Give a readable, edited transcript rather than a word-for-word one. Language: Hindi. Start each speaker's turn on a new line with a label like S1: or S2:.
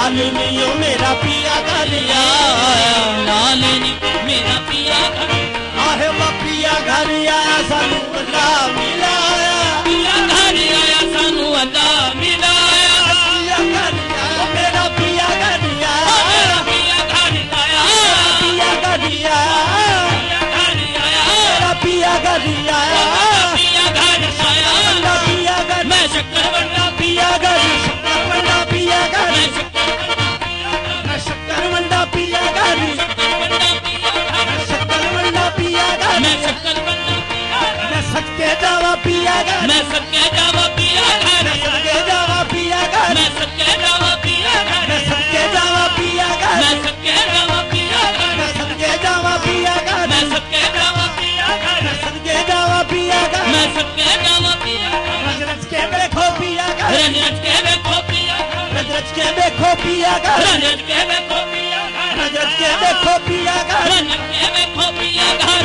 S1: लालनियो मेरा पिया घर आया,
S2: लालनियो मेरा पिया घर
S1: आहे वो पिया घर आया सानू अल्लाह मिलाया,
S2: पिया घर आया सानू अल्लाह मिलाया,
S1: पिया घर आया मेरा पिया घर आया,
S2: मेरा पिया घर आया,
S1: पिया घर आया, पिया घर आया,
S2: पिया घर आया,
S1: पिया घर
S2: मैं शक्कर बंदा
S1: पिया घर, शक्कर बंदा पिया घर,
S2: मैं
S1: शक्कर बंदा पिया घर, शक्कर बंदा पिया घर,
S2: मैं शक्कर बंदा पिया
S1: मैं सके जावा पिया घर,
S2: मैं सके जावा पिया घर,
S1: सके जावा पिया घर,
S2: मैं सके जावा पिया घर,
S1: मैं सके जावा पिया घर,
S2: मैं सके जावा पिया घर,
S1: मैं सके जावा पिया घर,
S2: मैं सके जावा पिया घर,
S1: मैं सके जावा पिया घर,
S2: मैं सके जावा पिया घर,
S1: रज के देखो पिया घर,
S2: रज के देखो पिया घर,
S1: रज के देखो पिया घर,
S2: रज के देखो पिया घर,
S1: रज के देखो पिया घर,
S2: रज के देखो पिया घर,